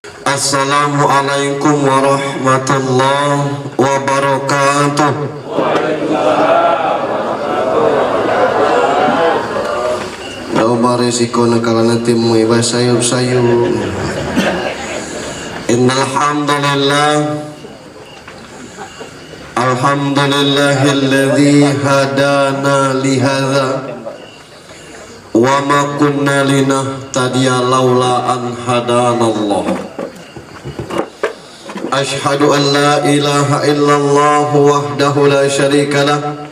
Assalamualaikum warahmatullahi wabarakatuh. Coba resiko nakalan timu iba sayup-sayup. Innal hamdalillah, alhamdulillahilladzi hadana li hadza wa ma kunna linahtadiya laula an hadanallah. Ashhadu an la ilaha illallah wahdahu la syarika lah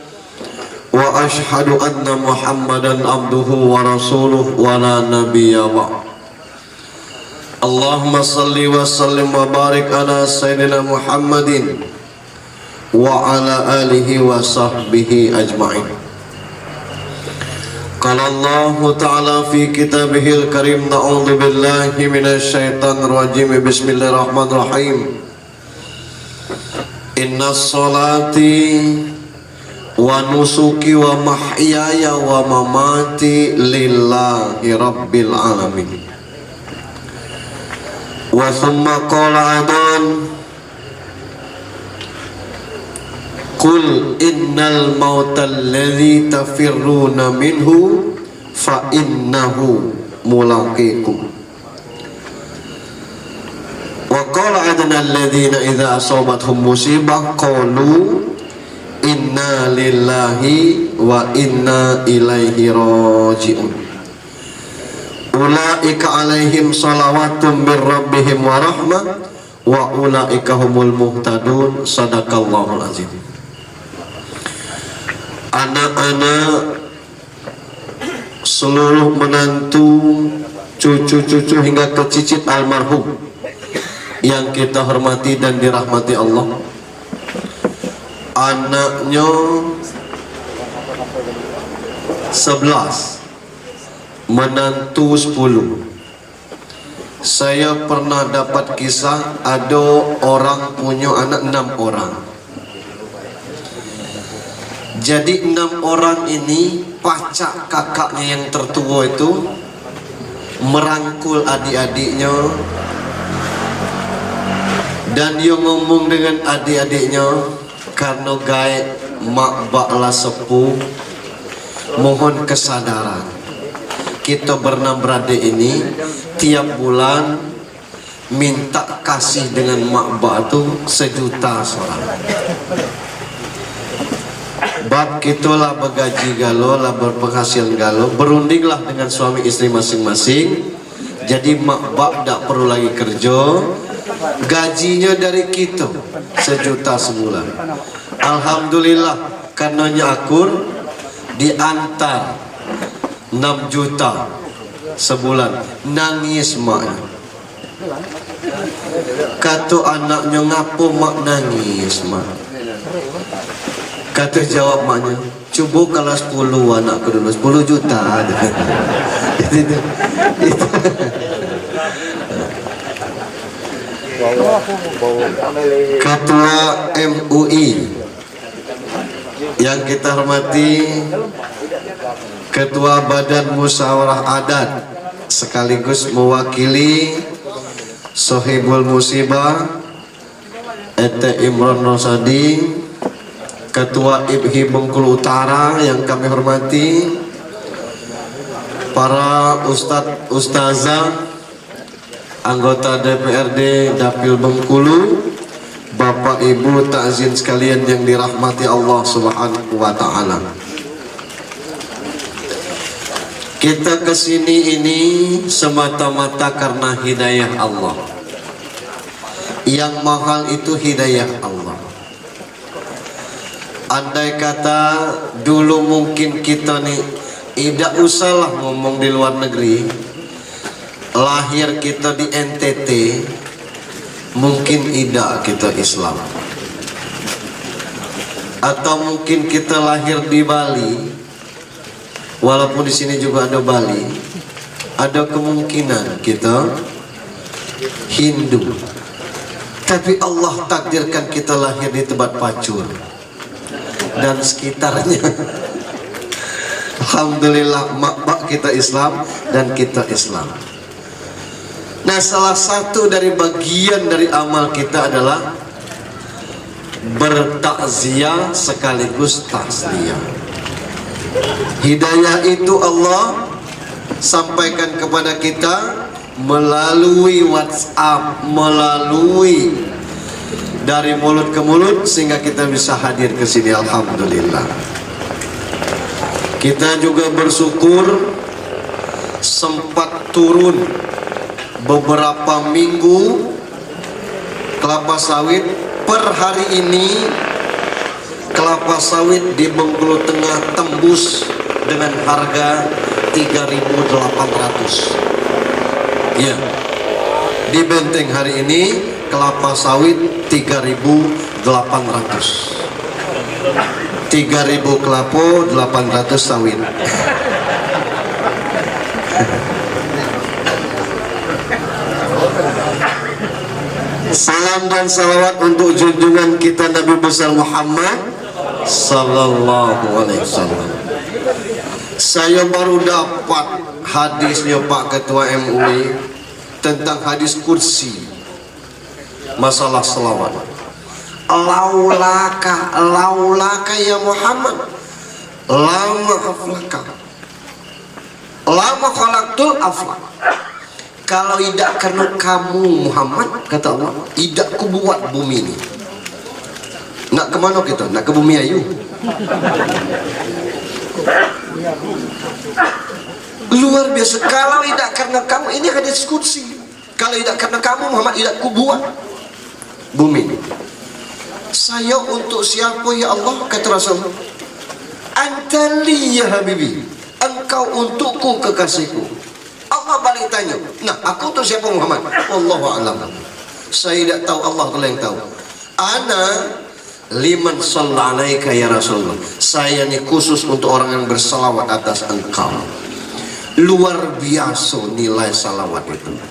wa ashhadu anna Muhammadan abduhu wa rasuluh wa la nabiyya ba'd. Allahumma salli wa sallim wa barik ala sayyidina Muhammadin wa ala alihi wa sahbihi ajma'in. Qala Allah ta'ala fi kitabihil karim, na'udzu billahi minasy syaithanir rajim. Bismillahirrahmanirrahim. Inna sholati wa nusuki wa mahyaya wa mamati lillahi rabbil alamin. Wa thumma qala adan qul innal mautal ladzi tafirruna minhu fa innahu mulaqikum. Wa qala adna alladhina idza asabathum musibah qalu inna lillahi wa inna ilaihi raji'un. Ulaika alaihim salawatun mir rabbihim wa rahmah wa ulaika humul muhtadun. Sadaqallahul azim. Anak-anak, seluruh menantu, cucu-cucu hingga ke cicit almarhum yang kita hormati dan dirahmati Allah. Anaknya 11, menantu 10. Saya pernah dapat kisah ada orang punya anak 6 orang. Jadi 6 orang ini pacak kakaknya yang tertua itu merangkul adik-adiknya, dan dia ngomong dengan adik-adiknya, karena gaib mak baklah sepuh, mohon kesadaran. Kita berenam beradik ini tiap bulan minta kasih dengan mak bak itu 1 juta seorang. Bab kitalah bergaji galo, lah berpenghasilan galo, berundinglah dengan suami istri masing-masing. Jadi mak bak tak perlu lagi kerja, gajinya dari kita 1 juta sebulan. Alhamdulillah, karenanya akur diantar 6 juta sebulan. Nangis maknya. Kata anaknya, ngapo mak nangis mak? Kata jawab maknya, coba kalau 10 anakku dulu 10 juta. Itu. Ketua MUI yang kita hormati, Ketua Badan Musyawarah Adat sekaligus mewakili Sohibul Musibah Ete Imron Rosadi, Ketua IPHI Bengkulu Utara yang kami hormati, para ustadz ustazah, anggota DPRD Dapil Bengkulu, Bapak Ibu takzin sekalian yang dirahmati Allah Subhanahu wa taala. Kita kesini ini semata-mata karena hidayah Allah. Yang mahal itu hidayah Allah. Andai kata dulu mungkin kita nih tidak usahlah ngomong di luar negeri, lahir kita di NTT, mungkin tidak kita Islam. Atau mungkin kita lahir di Bali, walaupun di sini juga ada Bali, ada kemungkinan kita Hindu. Tapi Allah takdirkan kita lahir di tempat Pacur dan sekitarnya. Alhamdulillah, mak kita Islam dan kita Islam. Nah, salah satu dari bagian dari amal kita adalah bertakziah sekaligus tasliyah. Hidayah itu Allah sampaikan kepada kita melalui WhatsApp, melalui dari mulut ke mulut, sehingga kita bisa hadir ke sini. Alhamdulillah. Kita juga bersyukur sempat turun beberapa minggu kelapa sawit. Per hari ini kelapa sawit di Bengkulu Tengah tembus dengan harga 3.800. Ya, di Benteng hari ini kelapa sawit 3.800. 3.000 kelapa, 800 sawit. Salam dan salawat untuk junjungan kita Nabi besar Muhammad sallallahu alaihi wasallam. Saya baru dapat hadisnya Pak Ketua MUI tentang hadis kursi masalah salawat. Laulaka ya Muhammad, lama aflaka, lama khalaqtul aflak. Kalau tidak karena kamu Muhammad, kata Allah, tidak ku buat bumi ini. Nak kemana kita? Nak ke bumi ayu. Luar biasa. Kalau tidak karena kamu, ini hadis kursi. Kalau tidak karena kamu Muhammad, tidak ku buat bumi ini. Saya untuk siapa ya Allah? Kata Rasul, Antali ya Habibi, engkau untukku kekasihku. Allah balik tanya, nah aku tuh siapa Muhammad? Wallahu a'lam. Saya tidak tahu, Allah yang tahu. Ana liman shalla alaika ya Rasulullah. Saya ini khusus untuk orang yang bersalawat atas engkau. Luar biasa nilai salawat itu.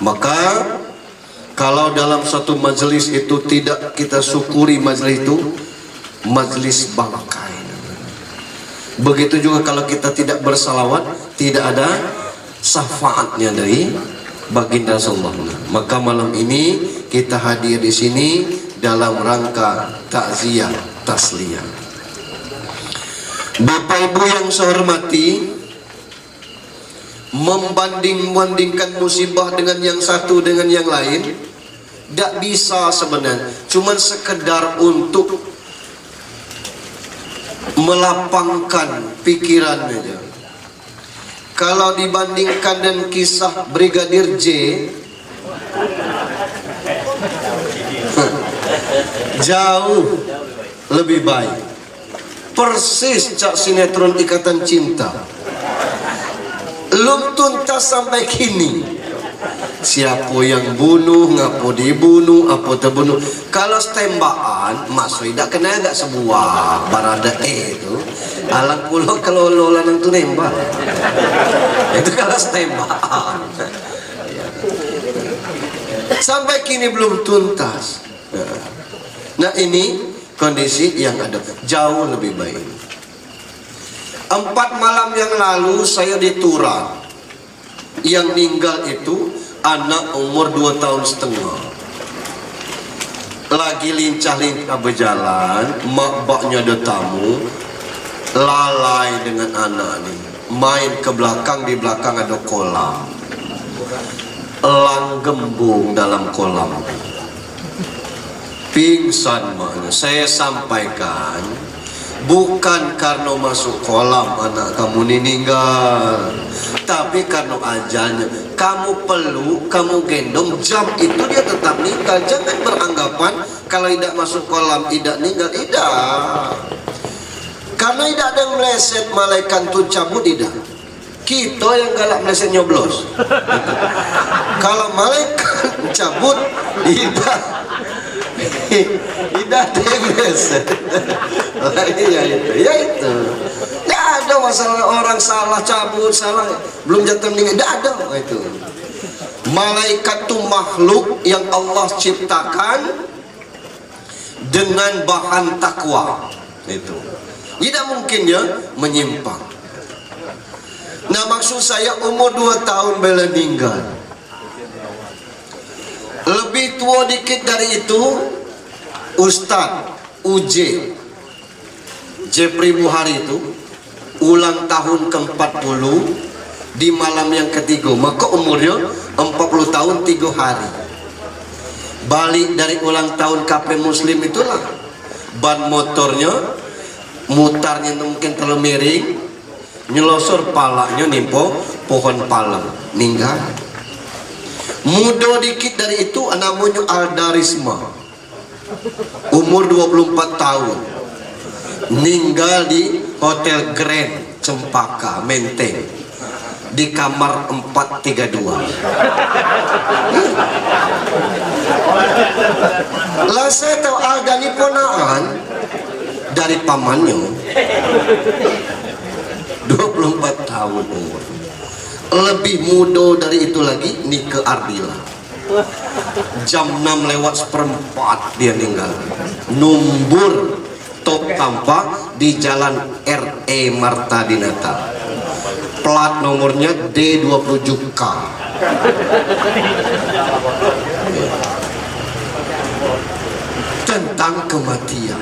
Maka kalau dalam satu majelis itu tidak kita syukuri majelis itu, majelis bangkai. Begitu juga kalau kita tidak bersalawat, tidak ada syafaatnya dari baginda Rasulullah. Maka malam ini kita hadir di sini dalam rangka takziah tasliyah. Bapak Ibu yang saya hormati, membanding-bandingkan musibah dengan yang satu dengan yang lain tidak bisa sebenarnya, cuman sekedar untuk melapangkan pikiran aja. Kalau dibandingkan dengan kisah Brigadir J, jauh lebih baik. Persis cak sinetron Ikatan Cinta, belum tuntas sampai kini. Siapa yang bunuh, ngapo dibunuh, apa terbunuh. Kalau tembakan, masuk tidak kena agak sebuah barada itu. Alang pulau kalau lo lanang tu nembak. Itu kalau tembakan. Sampai kini belum tuntas. Nah ini kondisi yang ada, jauh lebih baik. 4 malam yang lalu saya di Tura. Yang meninggal itu anak umur 2,5 tahun. Lagi lincah-lincah berjalan, mak baknya ada tamu, lalai dengan anak ini. Main ke belakang, di belakang ada kolam. Elang gembung dalam kolam. Pingsan mana? Saya sampaikan, bukan karena masuk kolam anak kamu ini meninggal, tapi karena ajalnya. Kamu peluk, kamu gendong, jam itu dia tetap meninggal. Jangan beranggapan kalau tidak masuk kolam tidak meninggal. Tidak. Karena tidak ada yang meleset, malaikat itu cabut, tidak. Kita yang galak meleset nyoblos. Kalau malaikat cabut, tidak. Tidak ada yang meleset. Ya itu. Tidak ada masalah orang salah cabut, salah belum jatuh meninggal. Tidak ada itu. Malaikat itu makhluk yang Allah ciptakan dengan bahan takwa. Itu. Tidak mungkin ya menyimpang. Nah maksud saya umur 2 tahun bela meninggal. Lebih tua dikit dari itu, Ustadz UJ Jepri Buhari itu ulang tahun ke-40 di malam yang ketiga, maka umurnya 40 tahun 3 hari. Balik dari ulang tahun KP Muslim itulah ban motornya mutarnya mungkin terlalu miring, nyelosor palanya nimpo pohon palang, ninggal. Muda dikit dari itu namanya Alda Risma, umur 24 tahun, ninggal di Hotel Grand Cempaka Menteng di kamar 432. Lah saya tahu Alda ini ponaan dari pamannya, 24 tahun umur. Lebih muda dari itu lagi Nike Ardila, jam 6:04 dia meninggal. Numbur top tampak di jalan RE Marta Dinata, plat nomornya D27K. Tentang kematian.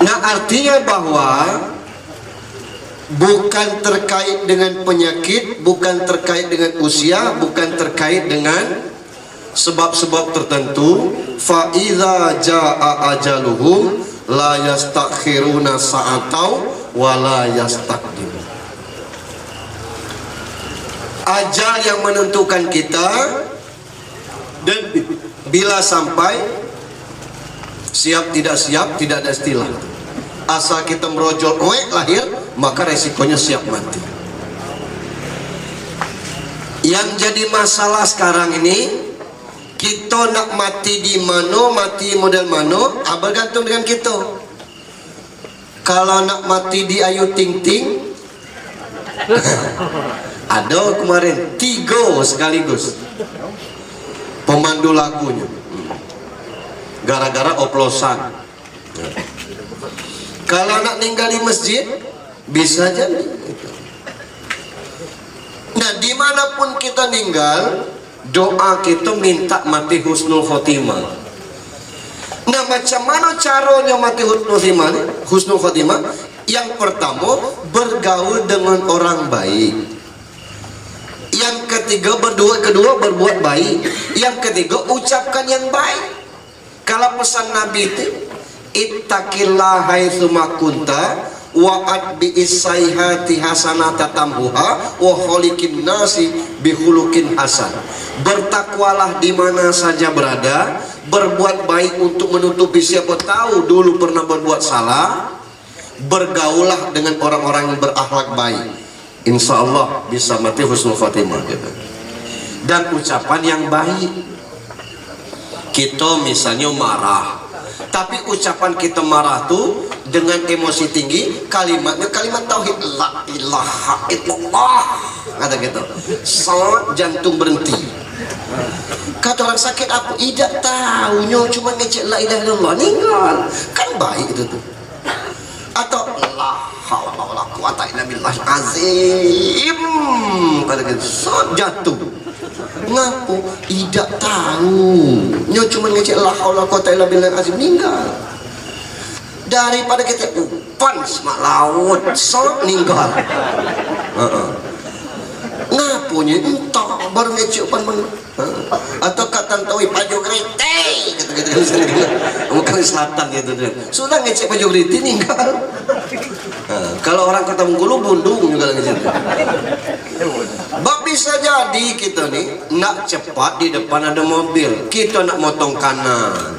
Nah, artinya bahwa bukan terkait dengan penyakit, bukan terkait dengan usia, bukan terkait dengan sebab-sebab tertentu. Fa iza jaa ajaluhum la yastakhiruna sa'atau wa la yastaqdimun. Ajal yang menentukan kita, dan bila sampai, siap tidak siap tidak ada istilah. Asal kita merojol lahir, maka resikonya siap mati. Yang jadi masalah sekarang ini, kita nak mati di mana, mati model mana, bergantung dengan kita. Kalau nak mati di Ayu Ting Ting, ada kemarin 3 sekaligus pemandu lagunya, gara-gara oplosan. Kalau nak tinggal di masjid, bisa jadi. Nah, dimanapun kita tinggal, doa kita minta mati husnul khotimah. Nah, macam mana caranya mati husnul khotimah? Yang pertama, bergaul dengan orang baik. Yang ketiga, kedua berbuat baik. Yang ketiga, ucapkan yang baik. Kalau pesan Nabi itu, ittaqillah haitsu ma kunta wa atbi isayhati hasanata tambuha wa khaliqin nasi bi khuluqin hasan. Bertakwalah di mana saja berada, berbuat baik untuk menutupi siapa tahu dulu pernah berbuat salah, bergaulah dengan orang-orang yang berakhlak baik. Insya Allah bisa mati husnul khotimah gitu. Dan ucapan yang baik. Kita misalnya marah, tapi ucapan kita marah tuh dengan emosi tinggi, kalimatnya kalimat tauhid, la ilaha illallah, kata gitu. Saat jantung berhenti. Kata orang sakit, aku tidak tahu, cuma ngecek la ilaha illallah, ninggal. Kan baik itu tuh. Atau la haula wala quwata illa billahil azim, kata gitu. Saat jatuh. Ngapu tidak tahu, cuma ngecek la haula quwata illa billahil azim, ninggal. Daripada kita upan semak laut sok ninggal. Ngapunya entah baru ngecek upan mana. Atau kata tahu Pajo Grete gitu-gitu bukan selatan gitu dia. Sudah ngecek Pajo Grete ninggal. Kalau orang kota Bengkulu bundung juga ngecek. Bab bisa jadi kita nih nak cepat di depan ada mobil, kita nak motong kanan,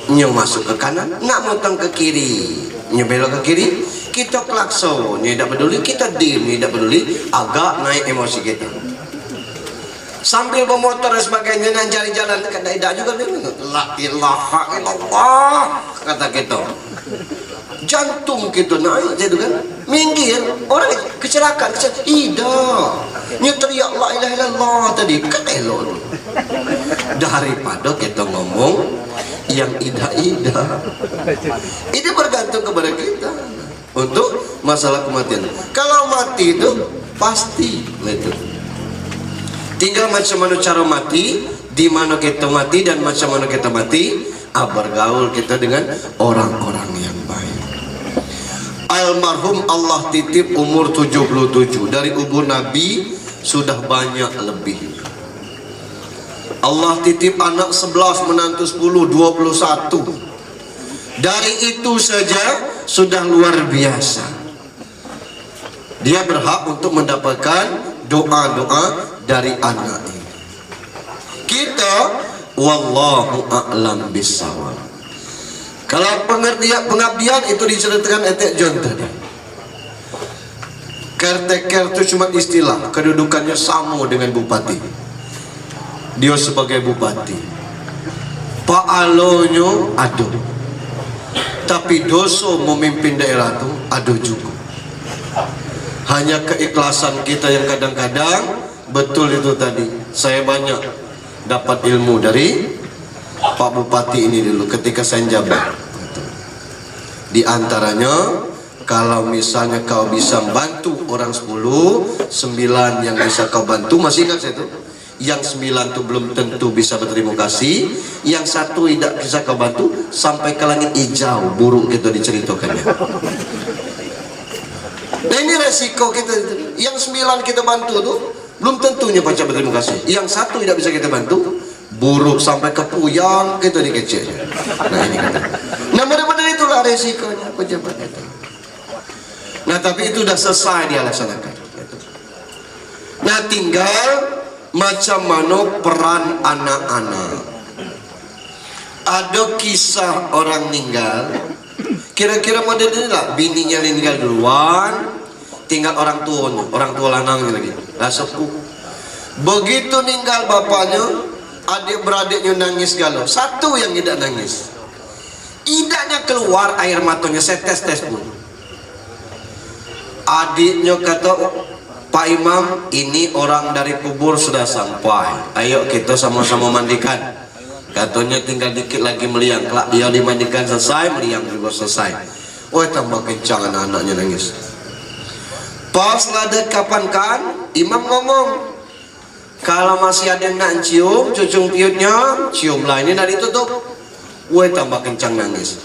nyo masuk ke kanan, nak motong ke kiri, nyo belok ke kiri, kita klakson, nyo tidak peduli, kita dim, nyo tidak peduli, agak naik emosi kita. Sambil bermotor dan sebagainya dan cari jalan, tidak juga la ilaha illallah, kata kita. Jantung kita naik, jadi kan minggir, orang kecelakaan, tidak, nyo teriak la ilaha illallah tadi, kan elok. Daripada kita ngomong yang ida-ida. Ini bergantung kepada kita untuk masalah kematian. Kalau mati itu pasti itu. Tinggal macam mana cara mati, di mana kita mati dan macam mana kita mati, bergaul kita dengan orang-orang yang baik. Almarhum Allah titip umur 77, dari umur Nabi sudah banyak lebih. Allah titip anak 11, menantu 10, 21. Dari itu saja sudah luar biasa. Dia berhak untuk mendapatkan doa-doa dari anak ini. Kita wallahu a'lam bissawab. Kalau pengabdian itu diceritakan Etek John tadi. Caretaker itu cuma istilah, kedudukannya sama dengan bupati. Dia sebagai bupati. Pak Alonyo ada. Tapi dosa memimpin daerah itu ada juga. Hanya keikhlasan kita yang kadang-kadang, betul itu tadi. Saya banyak dapat ilmu dari Pak Bupati ini dulu ketika saya jabat. Di antaranya, kalau misalnya kau bisa bantu orang 10, 9 yang bisa kau bantu, masih ingat saya itu? Yang 9 itu belum tentu bisa berterima kasih, yang 1 tidak bisa kau bantu, sampai ke langit hijau, buruk itu diceritakannya. Nah ini resiko kita. Yang 9 kita bantu tuh belum tentunya baca berterima kasih. Yang 1 tidak bisa kita bantu, buruk sampai ke puyang kita dikecil. Nah ini kata. Nah benar-benar itulah resikonya pejabat itu. Nah tapi itu sudah selesai dia laksanakan. Nah tinggal macam mana peran anak-anak. Ada kisah orang meninggal, kira-kira model ini lah, bininya meninggal duluan, tinggal orang tua lanangnya lagi, lah sepuh. Begitu meninggal bapaknya, adik-beradiknya nangis galau. Satu yang tidak nangis, idaknya keluar air matanya setes-tes pun. Adiknya kata, Pak Imam, ini orang dari kubur sudah sampai, ayo kita sama-sama mandikan. Katanya tinggal dikit lagi meliang. Kelak dia dimandikan selesai, meliang juga selesai. Oh tambah kencang anak-anaknya nangis. Pas lada kapan kan, Imam ngomong, kalau masih ada yang nak cium, cucung piutnya, ciumlah, ini nak ditutup. Woi tambah kencang nangis.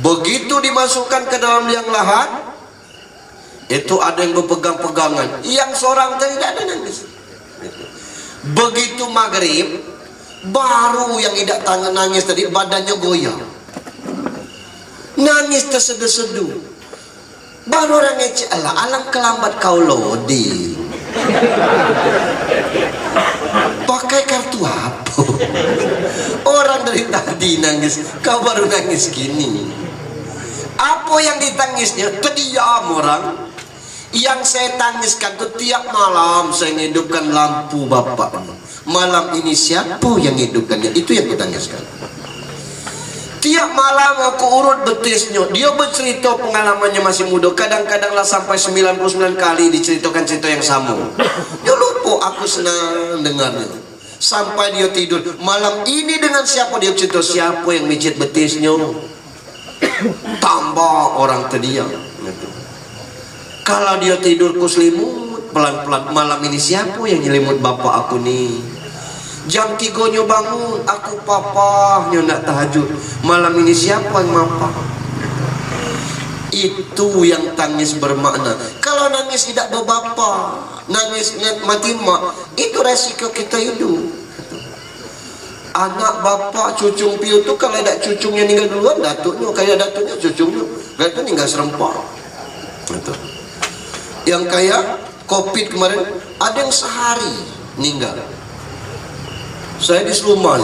Begitu dimasukkan ke dalam liang lahat, itu ada yang berpegang-pegangan, yang seorang tidak ada nangis. Begitu maghrib, baru yang tidak tangan nangis tadi badannya goyang, nangis terseduh-seduh. Baru orang ngecek, alang kelambat kau loading. Pakai kartu apa? Orang dari tadi nangis, kau baru nangis gini. Apa yang ditangisnya? Terdiam orang. Yang saya tangiskan itu tiap malam saya hidupkan lampu bapak. Malam ini siapa yang hidupkannya? Itu yang kutangiskan. Tiap malam aku urut betisnya. Dia bercerita pengalamannya masih muda. Kadang-kadang lah sampai 99 kali diceritakan cerita yang sama. Dia lupa, aku senang dengarnya. Sampai dia tidur, malam ini dengan siapa dia cerita, siapa yang mijit betisnya. Tambah orang terdiam. Kalau dia tidur ku selimut pelan-pelan, malam ini siapa yang nyelimut bapak aku nih? Jam 3 bangun, aku papahnya nak tahajud, malam ini siapa yang mapa? Itu yang tangis bermakna. Kalau nangis tidak berbapa, nangis mati mak, itu resiko kita hidup. Anak bapak cucung piu tu, kalau ada cucungnya meninggal duluan, datuknya kayak datuknya cucungnya, kalau itu meninggal serempak. Betul. Yang kayak COVID kemarin, ada yang sehari meninggal. Saya di Seluma,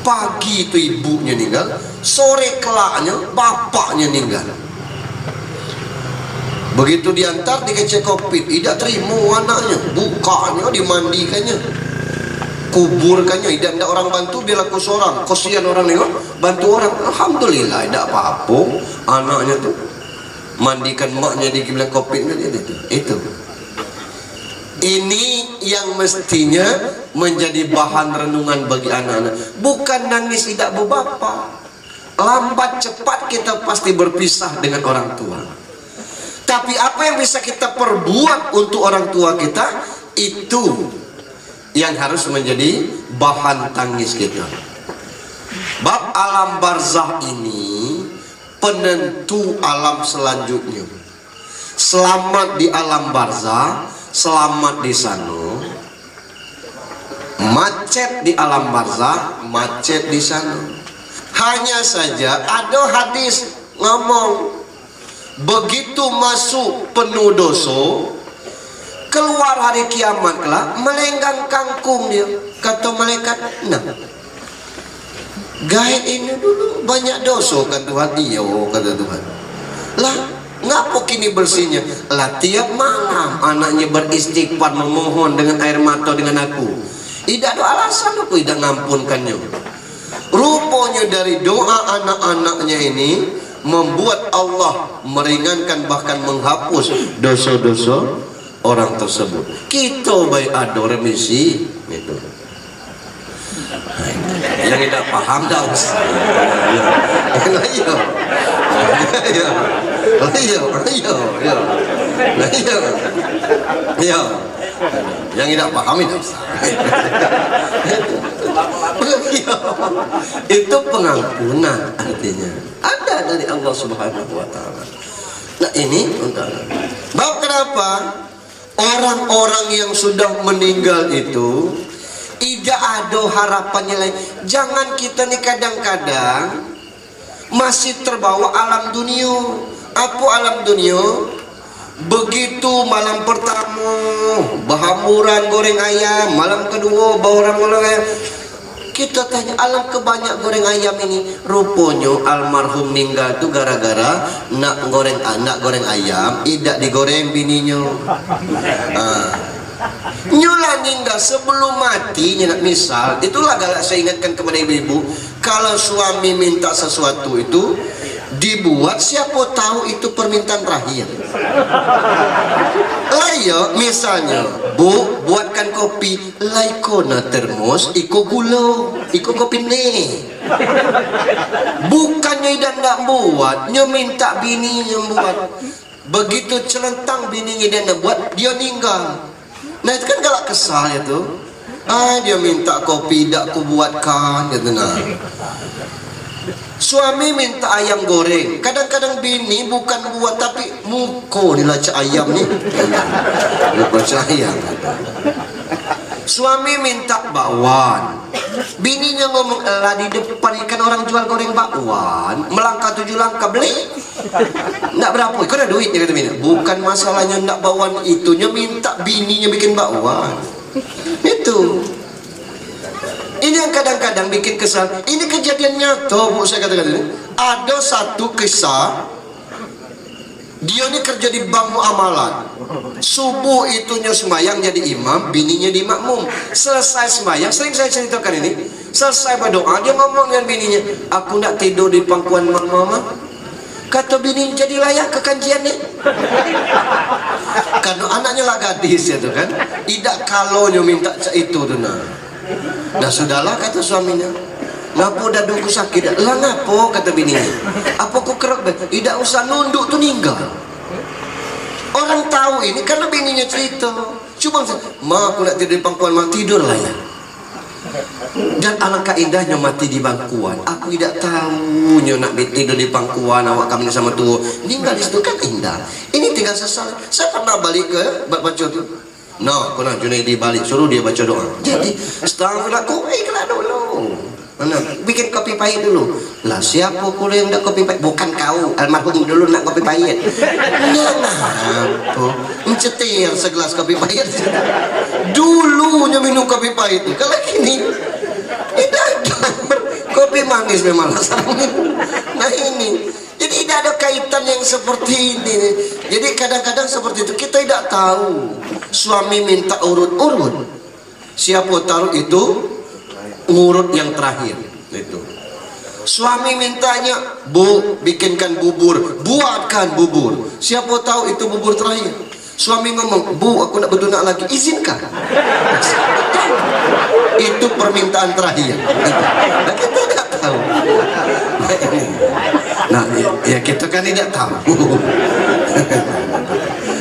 pagi itu ibunya meninggal, sore kelaknya bapaknya meninggal. Begitu diantar dikecek COVID, tidak terima anaknya, bukanya, dimandikannya, kuburkannya, tidak ada orang bantu, dia laku seorang. Kasihan orang nengok, bantu orang, alhamdulillah tidak apa-apa. Anaknya tuh mandikan maknya di bilang COVID itu. Ini yang mestinya menjadi bahan renungan bagi anak-anak. Bukan nangis tidak berbapa. Lambat cepat kita pasti berpisah dengan orang tua. Tapi apa yang bisa kita perbuat untuk orang tua kita, itu yang harus menjadi bahan tangis kita. Bab alam barzah ini penentu alam selanjutnya. Selamat di alam barzah, selamat di sana. Macet di alam barzah, macet di sana. Hanya saja ada hadis ngomong, begitu masuk penuh dosa, keluar hari kiamat kelak melenggang kangkung dia. Kata malaikat, nah gaib ini dulu banyak dosa kan Tuhan. Iya kata Tuhan. Lah ngapa kini bersihnya? Lah tiap malam anaknya beristighfar memohon dengan air mata dengan aku. Tidak ada alasan aku tidak ngampunkannya. Rupanya dari doa anak-anaknya ini membuat Allah meringankan bahkan menghapus dosa-dosa orang tersebut. Kita baik ada remisi itu. Yang tidak paham dah Ustaz. Yang tidak paham itu itu pengampunan artinya ada dari Allah Subhanahu wa taala. Nah ini bab kenapa orang-orang yang sudah meninggal itu tidak ada harapannya lain. Jangan kita nih kadang-kadang masih terbawa alam dunia. Apa alam dunia? Begitu malam pertama bahamburan goreng ayam, malam kedua bahamburan ayam. Kita tanya alam kebanyak goreng ayam ini. Rupanya almarhum meninggal itu gara-gara nak goreng ayam tidak digoreng bininya. Nyulah ninggal sebelum mati, misal itulah galak saya ingatkan kepada ibu-ibu, kalau suami minta sesuatu itu dibuat, siapa tahu itu permintaan terakhir. Layo misalnya, Bu buatkan kopi, laikona termos iko gula iko kopi nih. Bukannya tidak buat, nyo minta bini yang buat. Begitu celentang bini dia nak buat, dia ninggal. Nah itu kan galak kesal itu. Dia minta kopi tidak ku buatkan gitu. Nah suami minta ayam goreng, kadang-kadang bini bukan buat tapi muko dilaca ayam nih. Baca ayam. Suami minta bakwan, bininya ngomong, lah di depan ikan orang jual goreng bakwan, melangkah 7 langkah beli. Nggak berapa, kau ada duitnya kata bini. Bukan masalahnya nggak bakwan itunya, minta bininya bikin bakwan. Itu. Ini yang kadang-kadang bikin kesal. Ini kejadian nyata, Bu, saya katakan ini. Ada satu kisah. Dia ini kerja di bank muamalat. Subuh itunya semayang jadi imam, bininya di makmum. Selesai semayang, sering saya ceritakan ini. Selesai berdoa, dia ngomong dengan bininya, aku nak tidur di pangkuan mama. Kata bini, jadi layak ke kajian nih. Karena anaknya lah gadis itu kan. Tidak kalaunya minta itu tuh nah sudahlah kata suaminya. Ngapo daduku sakit? Lah ngapo kata bininya? Apa ku kerok? Tidak usah nunduk tuh ninggal. Orang tahu ini karena bininya cerita. Cuma ma aku nak tidur di pangkuan, ma tidur lah ya. Dan alangkah indahnya mati di bangkuan. Aku tidak tahu nyo nak tidur di pangkuan awak kami sama tua. Ninggal di situ kan indah. Ini tinggal sesal. Saya pernah balik ke baca tu. No, kena Junaidi balik suruh dia baca doa. Jadi setengah kau ikhlas dulu. Mana? Bikin kopi pahit dulu. Lah siapa pula yang nak kopi pahit? Bukan kau, almarhum dulu nak kopi pahit. Kenapa? Mencetir segelas kopi pahit. Dulunya minum kopi pahit itu. Kalau kini tidak kopi manis memang nah ini. Jadi tidak ada kaitan yang seperti ini. Jadi kadang-kadang seperti itu kita tidak tahu. Suami minta urut-urut, siapa taruh itu urut yang terakhir itu. Suami mintanya, Bu bikinkan bubur, buatkan bubur, siapa tahu itu bubur terakhir. Suami ngomong, Bu aku nak berdunak lagi, izinkan. Itu permintaan terakhir. Nah, kita tidak tahu. Nah ya kita kan tidak tahu.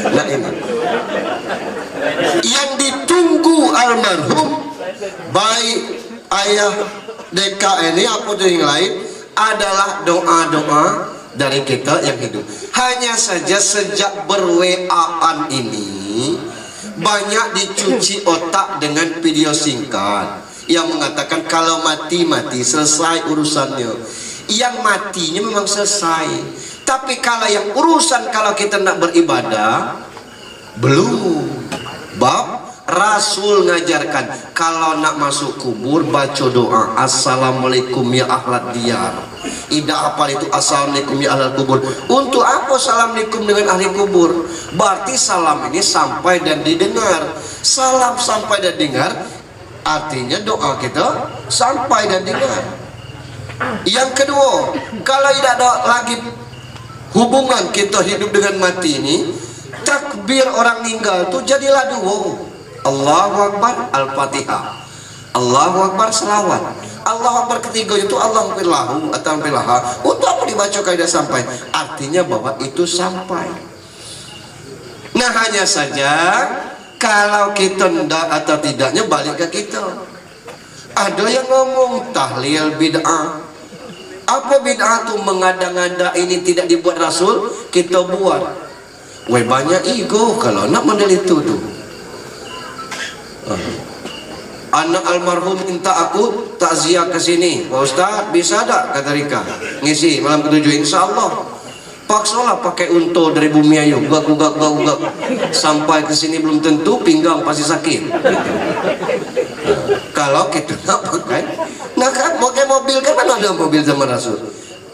Nah ini yang ditunggu almarhum baik ayah deka ini apa yang lain adalah doa-doa dari kita yang hidup. Hanya saja sejak ber-WA-an ini banyak dicuci otak dengan video singkat yang mengatakan kalau mati selesai urusannya. Yang matinya memang selesai, tapi kalau yang urusan kalau kita nak beribadah belum. Bab Rasul ngajarkan kalau nak masuk kubur baca doa assalamualaikum ya ahlat diyar. Tidak apa itu assalamualaikum ya ahlat kubur. Untuk apa assalamualaikum dengan ahli kubur? Berarti salam ini sampai dan didengar. Salam sampai dan dengar artinya doa kita sampai dan dengar. Yang kedua, kalau tidak ada lagi hubungan kita hidup dengan mati ini, takbir orang meninggal itu jadilah dua. Allahu Akbar Al-Fatihah, Allahu Akbar selawat. Allahu Akbar ketiga itu Allahu Akbar atau Bilaha. Untuk apa dibaca kaidah sampai? Artinya bahwa itu sampai. Nah hanya saja kalau kita tidak atau tidaknya balik ke kita. Ada yang ngomong tahlil bid'ah. Apa bid'ah itu? Mengada-ngada ini tidak dibuat Rasul, kita buat. Weh banyak ego kalau nak model itu tuh. Anak almarhum minta aku takziah ke sini. Pak Ustaz, bisa tak? Kata Rika. Ngisi malam ke-7 insyaallah. Paksalah pakai unta dari bumi ayu, gugak. Sampai ke sini belum tentu pinggang pasti sakit. Kalau kita nak pakai, nah kan pakai mobil kan ada mobil zaman Rasul.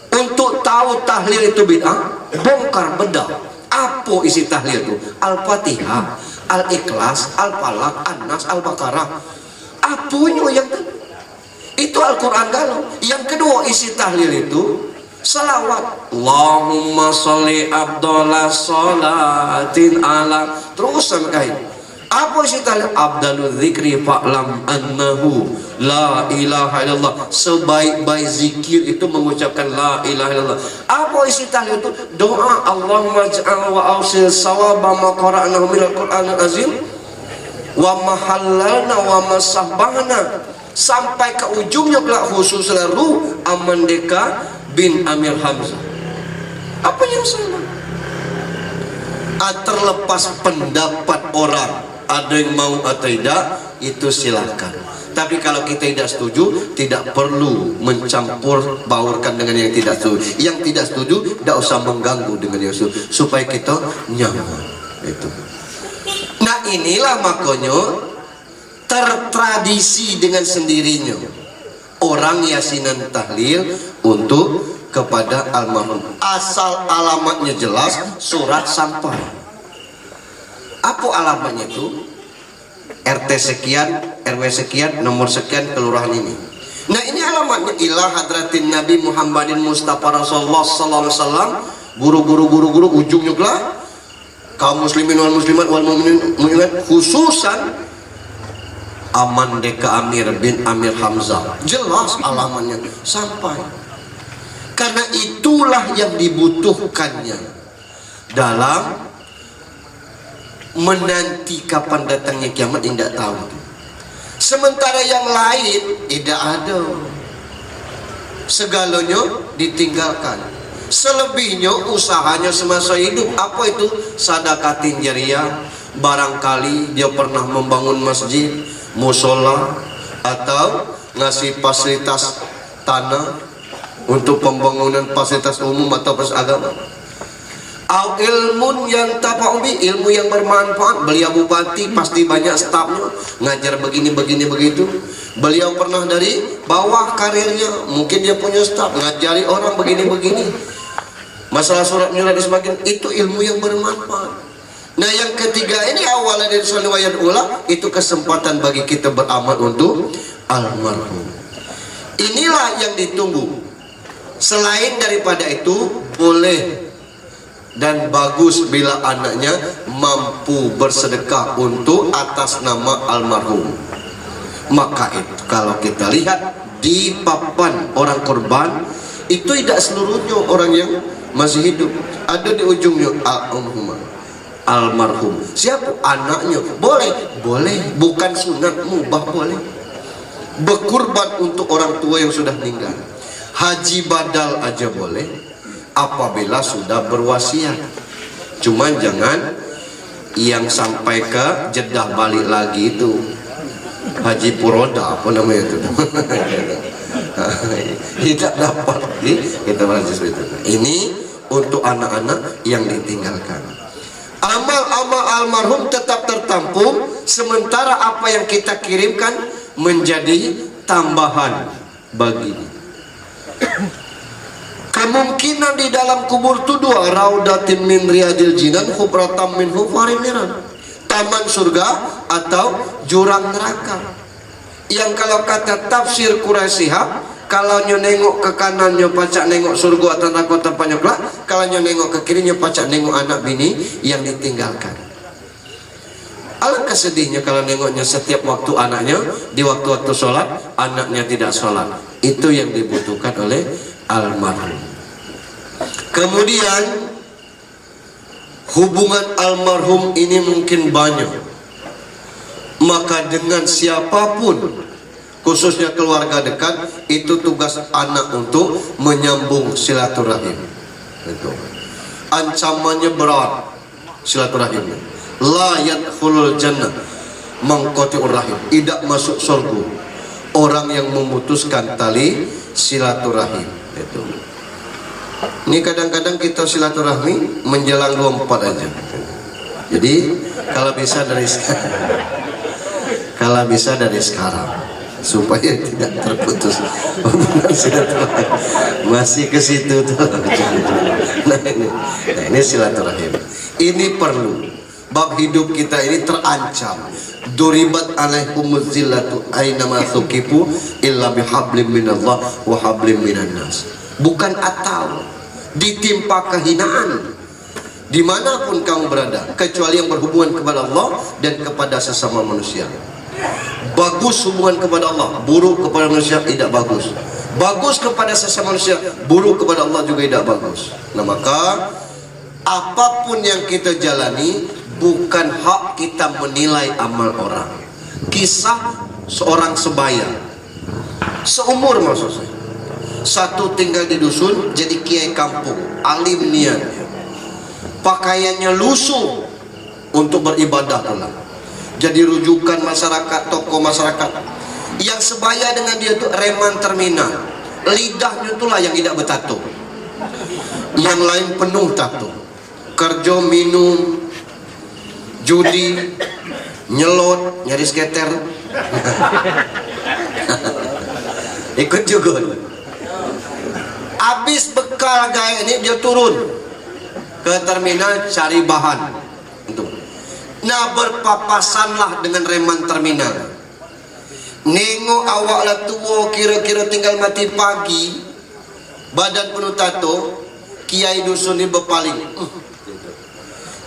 Untuk tahu tahlil itu bid'ah, bongkar bedah. Apa isi tahlil itu? Al-Fatihah, Al-Ikhlas, Al-Falaq, An-Nas, Al-Baqarah. Apanya yang itu Al-Quran kalau. Yang kedua isi tahlil itu salawat. Allahumma sholli abdallah sholatin ala. Terus sampai apa isi tahlil? Abdalul dzikri fa'lam annahu la ilaha illallah. Sebaik-baik zikir itu mengucapkan la ilaha illallah. Apa isi tahlil itu? Doa Allahumma ja'al wa awsil sawaba ma qara'nahu minal Qur'anil azim wa mahallalna wa masahbahna. Sampai ke ujungnya kelak khusus lalu Amandeka bin Amir Hamzah. Apa yang salah? Terlepas pendapat orang, ada yang mau atau tidak, itu silakan. Tapi kalau kita tidak setuju, tidak perlu mencampur baurkan dengan yang tidak setuju. Yang tidak setuju, tidak usah mengganggu dengan yang setuju, supaya kita nyaman. Itu. Nah inilah makanya tertradisi dengan sendirinya orang yasinan tahlil untuk kepada almarhum. Asal alamatnya jelas, surat sampai. Apa alamatnya itu? RT sekian, RW sekian, nomor sekian, kelurahan ini. Nah ini alamatnya ila hadratin Nabi Muhammadin Mustafa Rasulullah sallallahu alaihi wasallam. Guru ujungnya lah kaum muslimin wal muslimat wal mu'minat, khususan Amandeka Amir bin Amir Hamzah. Jelas alamatnya sampai. Karena itulah yang dibutuhkannya dalam menanti kapan datangnya kiamat, tidak tahu. Sementara yang lain tidak ada, segalanya ditinggalkan. Selebihnya usahanya semasa hidup. Apa itu? Sadaqatin jariyah. Barangkali dia pernah membangun masjid, musola, atau ngasih fasilitas tanah untuk pembangunan fasilitas umum atau fasilitas agama. Ilmu yang tapa'ubi, ilmu yang bermanfaat. Beliau bupati pasti banyak stafnya ngajar begini begitu. Beliau pernah dari bawah karirnya, mungkin dia punya staf ngajari orang begini. Masalah surat menyurat dan sebagainya, itu ilmu yang bermanfaat. Nah yang ketiga ini awalnya dari riwayat ula, itu kesempatan bagi kita beramal untuk almarhum. Inilah yang ditunggu. Selain daripada itu, boleh dan bagus bila anaknya mampu bersedekah untuk atas nama almarhum. Maka itu kalau kita lihat di papan orang korban, itu tidak seluruhnya orang yang masih hidup. Ada di ujungnya almarhum. Siapa? Anaknya. Boleh, bukan sunat, mubah boleh. berkurban untuk orang tua yang sudah meninggal. Haji badal aja boleh apabila sudah berwasiat. Cuman jangan yang sampai ke Jeddah balik lagi itu haji puroda apa namanya itu. Tidak dapat kita bahas itu. Ini untuk anak-anak yang ditinggalkan. Amal-amal almarhum tetap tertampung, sementara apa yang kita kirimkan menjadi tambahan bagi. Kemungkinan di dalam kubur itu dua, raudatin min riyadil jinan, hubratam min hufarin niran, taman surga atau jurang neraka. Yang kalau kata tafsir Quraisy Shihab, kalau nyo nengok ke kanan nyo pacak nengok surga atau neraka tempatnya kelak, kalau nyo nengok ke kiri nyo pacak nengok anak bini yang ditinggalkan. Alangkah sedihnya kalau nengoknya setiap waktu anaknya, di waktu-waktu sholat anaknya tidak sholat. Itu yang dibutuhkan oleh almarhum. Kemudian hubungan almarhum ini mungkin banyak, maka dengan siapapun, khususnya keluarga dekat, itu tugas anak untuk menyambung silaturahim. Itu ancamannya berat. Silaturahim la yadkhulul jannah mangqati'ur rahim, tidak masuk surga orang yang memutuskan tali silaturahim. Itu ini kadang-kadang kita silaturahmi menjelang 24 aja. Jadi kalau bisa dari sekarang, kalau bisa dari sekarang supaya tidak terputus hubungan silaturahim. Masih ke situ tuh. Nah ini silaturahim. Ini perlu. Bab hidup kita ini terancam. Duribat alaihumuz zillatu ainama thuqifu illa bihablim minallah wa hablim minan nas. Bukan atau ditimpa kehinaan dimanapun kamu berada, kecuali yang berhubungan kepada Allah dan kepada sesama manusia. Bagus hubungan kepada Allah, buruk kepada manusia tidak bagus. Bagus kepada sesama manusia, buruk kepada Allah juga tidak bagus. Nah maka apapun yang kita jalani, bukan hak kita menilai amal orang. Kisah seorang sebaya seumur maksud saya, satu tinggal di dusun jadi kiai kampung, alim niatnya, pakaiannya lusuh untuk beribadah pula, jadi rujukan masyarakat, tokoh masyarakat. Yang sebaya dengan dia itu reman terminal, lidahnya itulah yang tidak bertato, yang lain penuh tato. Kerja minum, judi, nyelot, nyari skater, ikut juga. Habis bekal gaya ini dia turun ke terminal cari bahan. Nah berpapasanlah dengan reman terminal. Nengok awak lah tua, kira-kira tinggal mati pagi, badan penuh tato, kiai dusun ini berpaling.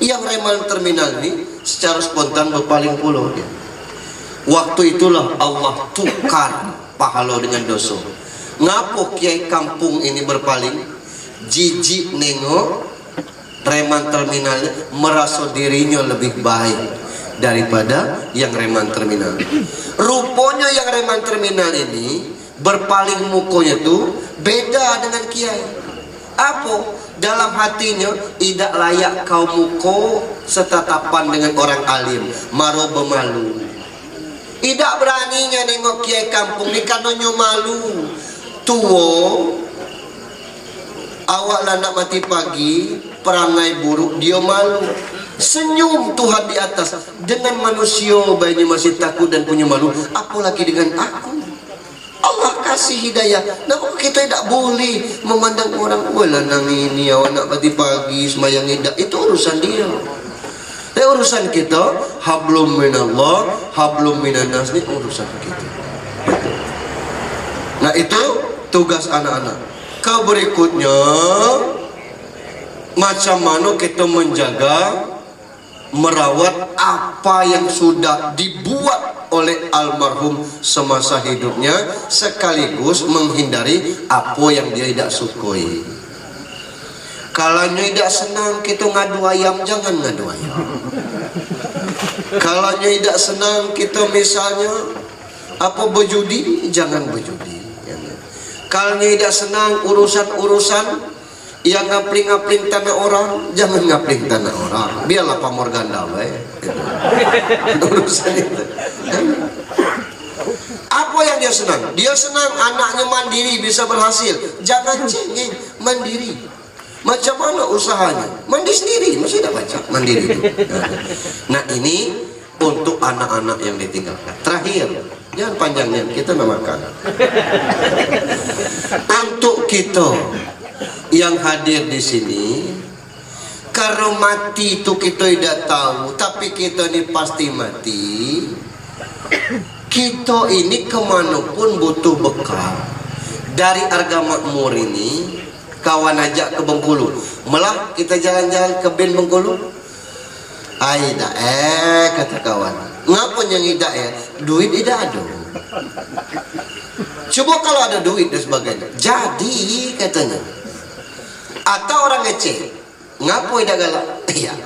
Yang reman terminal ini secara spontan berpaling puluh dia. Waktu itulah Allah tukar pahala dengan dosa. Ngapo kiai kampung ini berpaling? Jijik nengok reman terminal merasa dirinya lebih baik daripada yang reman terminal. Rupanya yang reman terminal ini berpaling mukanya tuh beda dengan kiai. Apa? Dalam hatinya tidak layak kau muko setatapan dengan orang alim, maro bemalu. Tidak beraninya nengok kiai kampung ni karena malu. Tua awak lah nak mati pagi, perangai buruk, dia malu. Senyum Tuhan di atas. Dengan manusia bayinya masih takut dan punya malu, apalagi dengan aku. Allah kasih hidayah. Nah kita tidak boleh memandang orang, wala nang ini awak nak mati pagi semayang tidak, itu urusan dia. Tapi urusan kita, hablum minallah, hablum minan nas, ini urusan kita. Nah itu tugas anak-anak. Berikutnya, macam mana kita menjaga, merawat apa yang sudah dibuat oleh almarhum semasa hidupnya, sekaligus menghindari apa yang dia tidak sukai. Kalau tidak senang kita ngadu ayam, jangan ngadu ayam. Kalau tidak senang kita misalnya Apa berjudi? Jangan berjudi. Kalau tidak senang urusan-urusan yang ngapling-ngapling tanah orang, jangan ngapling tanah orang. Biarlah pamor ganda urusan itu. Apa yang dia senang? Dia senang anaknya mandiri bisa berhasil. Jangan cengeng, mandiri. Macam mana usahanya? Mandi sendiri, masih tidak baca mandiri itu. Nah ini untuk anak-anak yang ditinggalkan. Terakhir, jangan panjangnya, kita nak makan. Untuk kita yang hadir di sini, kalau mati itu kita tidak tahu, tapi kita ini pasti mati. Kita ini kemanapun butuh bekal. Dari Arga Makmur ini, kawan ajak ke Bengkulu. Malah kita jalan-jalan ke bin Bengkulu. Aida, kata kawan. Ngapa yang tidak ya? Duit tidak ada. Coba kalau ada duit dan sebagainya. Jadi katanya. Atau orang ngecek. Ngapa tidak galak? Iya.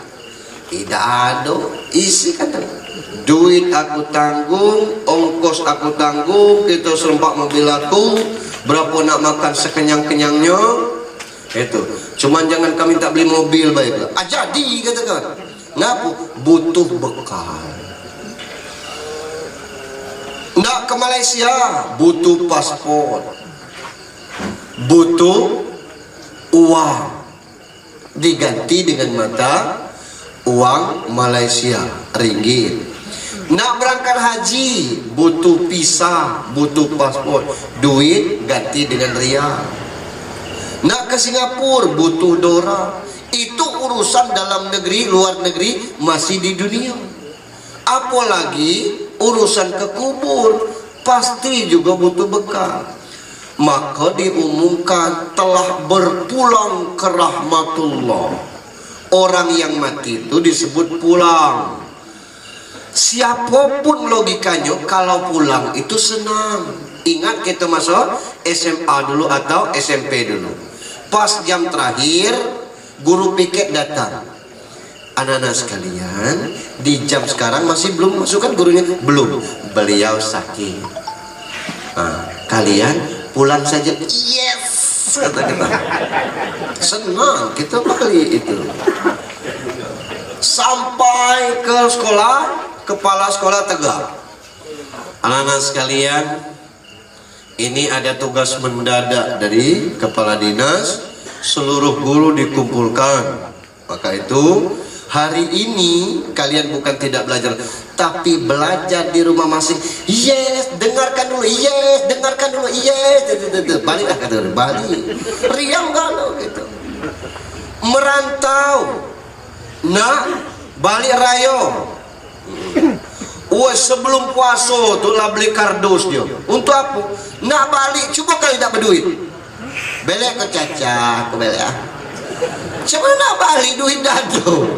Tidak ada. Isi katanya. Duit aku tanggung, ongkos aku tanggung, kita serempak mobil aku, berapa nak makan sekenyang-kenyangnya, itu. Cuman jangan kami tak beli mobil baiklah. Jadi katakan, ngapa? Butuh bekal. Nak ke Malaysia, butuh paspor, butuh uang, diganti dengan mata uang Malaysia, ringgit. Nak berangkat haji, butuh visa, butuh paspor, duit ganti dengan rial. Nak ke Singapura, butuh dolar. Itu urusan dalam negeri, luar negeri, masih di dunia. Apalagi urusan ke kubur, pasti juga butuh bekal. Maka diumumkan telah berpulang ke rahmatullah. Orang yang mati itu disebut pulang. Siapapun logikanya kalau pulang itu senang. Ingat kita masuk SMA dulu atau SMP dulu. Pas jam terakhir guru piket datang. Anak-anak sekalian, di jam sekarang masih belum masukkan gurunya? Belum. Beliau sakit. Kalian pulang saja. Yes, kata kita. Senang kita balik itu. Sampai ke sekolah, kepala sekolah tegar. Anak-anak sekalian, ini ada tugas mendadak dari kepala dinas. Seluruh guru dikumpulkan. Maka itu hari ini kalian bukan tidak belajar, tapi belajar di rumah masing. Yes, dengarkan dulu. Yes, dengarkan dulu. Yes, balik kata balik. Riang galau gitu. Merantau. Nak balik rayo. Sebelum puasa tu lah beli kardus dia. Untuk apa? Nak balik, cuba kali tak berduit. Belek ke caca, ke belek ah. Cuba nak balik duit dado.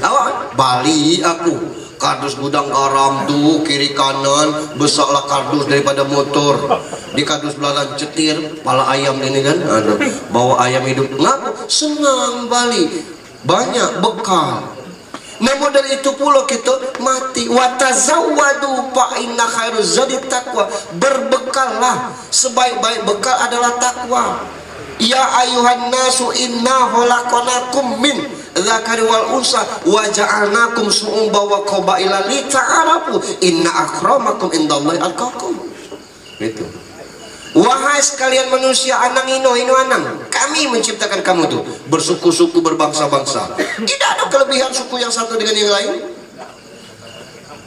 Awak balik aku. Kardus gudang garam tu kiri kanan besarlah kardus daripada motor. Di kardus belakang cetir pala ayam ini kan. Bawa ayam hidup. Ngapa? Senang balik. Banyak bekal. Namun dari itu pula kita mati. Watazawwadu fa inna khairuz zadi taqwa. Berbekallah, sebaik-baik bekal adalah takwa. Ya ayuhan nasu inna khalaqnakum min dzakari wal unsa wa ja'alnakum syu'uban wa qabaila lita'arafu inna akramakum indallahi atqakum. Itu. Wahai sekalian manusia, anang ino anang, kami menciptakan kamu tuh bersuku-suku, berbangsa-bangsa. Tidak ada kelebihan suku yang satu dengan yang lain.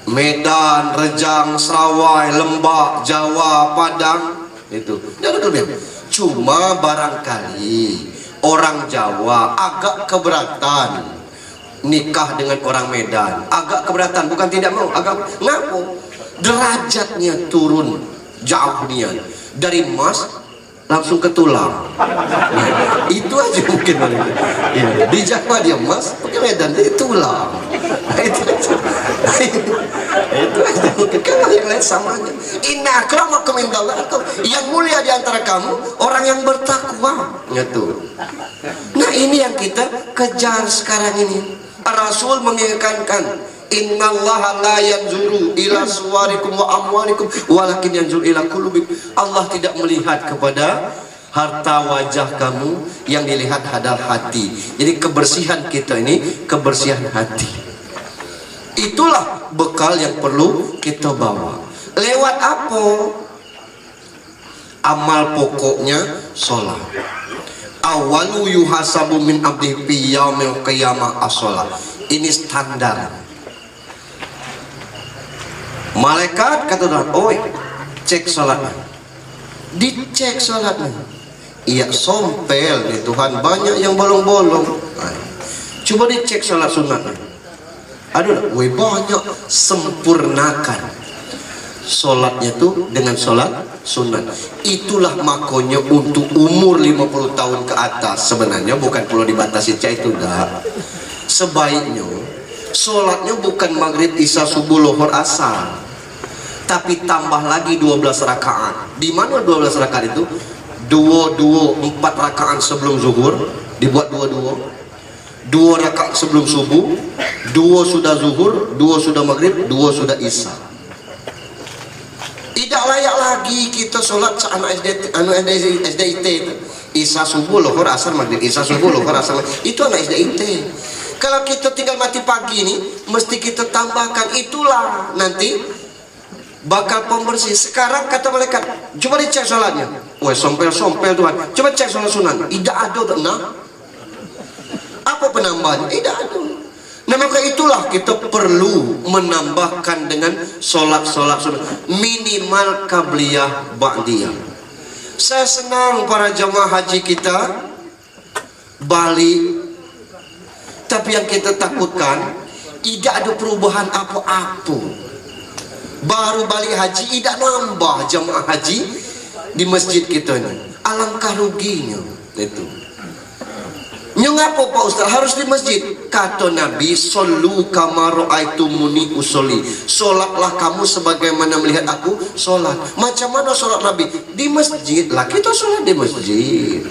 Medan, Rejang, Serawai, Lembah, Jawa, Padang, itu tidak ada kelebihan. Cuma barangkali orang Jawa agak keberatan nikah dengan orang Medan, agak keberatan, bukan tidak mau, agak ngapo derajatnya turun jauh nian. Dari emas langsung ke tulang. Nah, itu aja mungkin ya, di Jawa dia emas, pakai Medan jadi tulang. Nah, itu aja mungkin. Kalau yang lain samanya. Inna akramakum indallahi yang mulia di antara kamu orang yang bertakwa. Gitu. Nah ini yang kita kejar sekarang ini. Rasul mengingatkan Innallaha la yanzuru ila suwarikum wa amwalikum walakin yanzuru ila qulubikum. Allah tidak melihat kepada harta wajah kamu, yang dilihat adalah hati. Jadi kebersihan kita ini kebersihan hati. Itulah bekal yang perlu kita bawa. Lewat apa? Amal pokoknya sholat. Awalu yuhasabu min abdi fi yaumil qiyamah as-sholat. Ini standar. Malaikat kata Tuhan, oi, cek sholatnya. Dicek sholatnya. Iya, sompel nih Tuhan, banyak yang bolong-bolong. Coba dicek sholat sunatnya. Aduh, banyak. Sempurnakan sholatnya tuh dengan sholat sunat. Itulah makanya untuk umur 50 tahun ke atas sebenarnya bukan perlu dibatasi cek itu dah. Sebaiknya sholatnya bukan maghrib, isya, subuh, lohor, asar, tapi tambah lagi 12 rakaat. Di mana 12 rakaat itu? 4 rakaat sebelum zuhur, dibuat 2 rakaat sebelum subuh, 2 sudah zuhur, 2 sudah maghrib, 2 sudah isya. Tidak layak lagi kita sholat anak SDIT itu. Isya subuh, lohor, asar, maghrib, isya subuh, lohor, asar, maghrib. Itu anak SDIT. Kalau kita tinggal mati pagi ini, mesti kita tambahkan. Itulah nanti bakal pembersih. Sekarang kata malaikat, coba dicek sholatnya. Wah, sompel-sompel Tuhan. Coba cek sholat sunat. Tidak ada, nah. Apa penambahannya? Tidak ada. Nah, maka itulah kita perlu menambahkan dengan sholat-sholat sunat. Minimal qabliyah ba'diyah. Saya senang para jamaah haji kita balik. Tapi yang kita takutkan, tidak ada perubahan apa-apa. Baru balik haji, tidak nambah jamaah haji di masjid kita ini. Alangkah ruginya itu. Ngapa Pak Ustaz harus di masjid? Kata Nabi, "Shollu kama ra'aitumuni usolli." Sholatlah kamu sebagaimana melihat aku sholat. Macam mana sholat Nabi? Di masjid lah, kita sholat di masjid.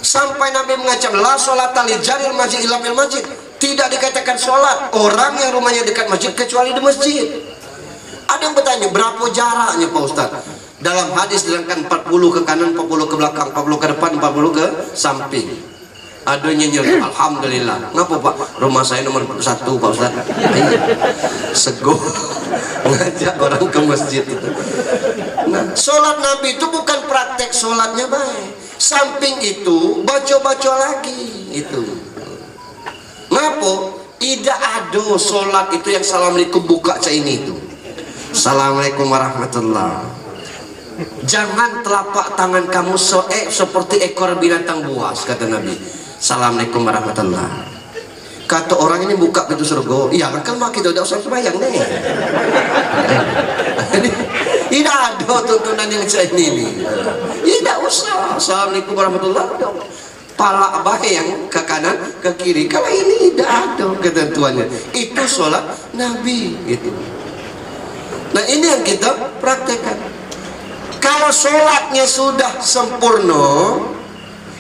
Sampai Nabi mengacam, la sholat li jaril masjid illa fil masjid. Tidak dikatakan sholat orang yang rumahnya dekat masjid kecuali di masjid. Ada yang bertanya, berapa jaraknya Pak Ustaz? Dalam hadis diterangkan 40 ke kanan, 40 ke belakang, 40 ke depan, 40 ke samping. Ada nyenyel, alhamdulillah. Ngapa Pak? Rumah saya nomor 1 Pak Ustaz. Sego ngajak orang ke masjid itu. Nah, sholat Nabi itu bukan praktek sholatnya baik. Samping itu baca-baca lagi itu. Ngapa? Tidak ada sholat itu yang assalamualaikum buka cak ini itu. Assalamualaikum warahmatullah. Jangan telapak tangan kamu seperti ekor binatang buas, kata Nabi. Assalamualaikum warahmatullah. Kata orang ini buka pintu surga. Iya kan kita udah usah sembahyang nih. Tidak ada tuntunan yang saya ini. Tidak usah. Assalamualaikum warahmatullah. Pala abah yang ke kanan ke kiri. Kalau ini tidak ada ketentuannya. Itu sholat Nabi itu. Nah ini yang kita praktekkan. Kalau sholatnya sudah sempurna,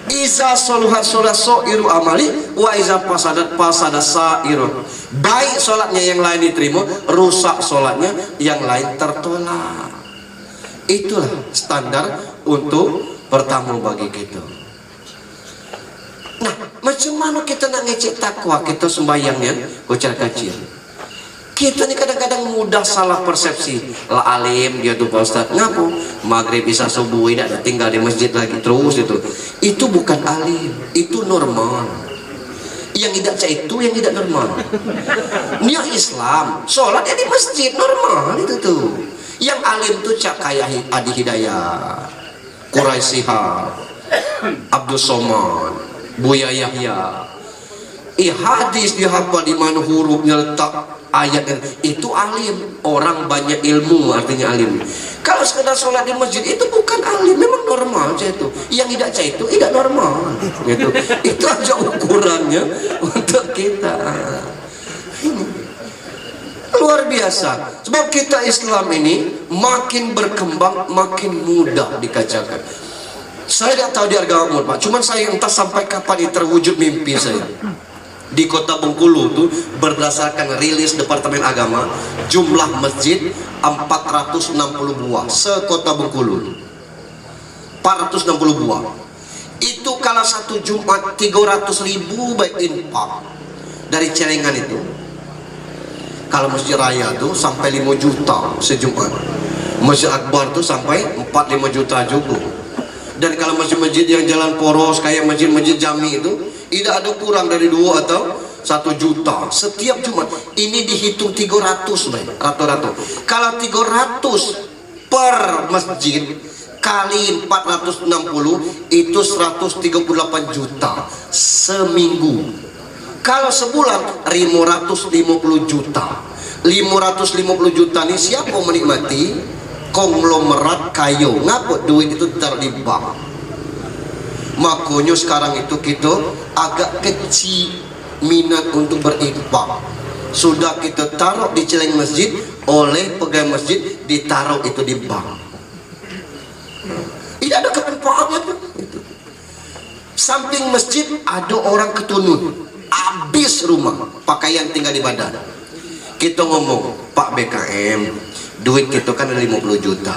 iza soluhat sholat so'iru amali wa iza pasadat sa'irun. Baik sholatnya yang lain diterima, rusak sholatnya yang lain tertolak. Itulah standar untuk pertama bagi kita. Nah, macam mana kita nak ngecek takwa kita sembahyangnya kecil-kecil? Kita ni kadang-kadang mudah salah persepsi. Lah alim dia tuh Pak Ustaz. Ngapu? Maghrib isya subuh tidak tinggal di masjid lagi terus itu. Itu bukan alim, itu normal. Yang tidak itu yang tidak normal. Dia Islam, sholatnya di masjid normal itu tuh. Yang alim tuh cak kayak Adi Hidayat, Quraisy Shihab, Abdul Somad, Buya Yahya. Hadis dia hafal di mana hurufnya letak ayat itu alim. Orang banyak ilmu artinya alim. Kalau sekedar sholat di masjid itu bukan alim, memang normal aja itu. Yang tidak itu tidak normal gitu. Itu aja ukurannya untuk kita. Luar biasa. Sebab kita Islam ini makin berkembang makin mudah dikacakan. Saya tidak tahu di agama Pak, cuman saya entah sampai kapan ini terwujud mimpi saya. di Kota Bengkulu tuh berdasarkan rilis Departemen Agama, jumlah masjid 460 buah se-Kota Bengkulu. 460 buah. Itu kalau satu Jumat 300.000 baik infak dari celengan itu. Kalau masjid raya tuh sampai 5 juta sejumat. Masjid Akbar tuh sampai 4-5 juta juga. Dan kalau masjid-masjid yang jalan poros kayak masjid-masjid Jami itu tidak ada kurang dari 2 atau 1 juta setiap Jumat. Ini dihitung 300 baik rata-rata. Kalau 300 per masjid kali 460 itu 138 juta seminggu. Kalau sebulan 550 juta. 550 juta ini siapa mau menikmati? Konglomerat kayu. Ngapa duit itu taruh di bank? Makanya sekarang itu kita agak kecil minat untuk berinfak. Sudah kita taruh di celeng masjid, oleh pegawai masjid ditaruh itu di bank. Tidak ada kemanfaatnya. Samping masjid ada orang ketunun, habis rumah, pakaian tinggal di badan. Kita ngomong, Pak BKM, duit kita kan ada 50 juta,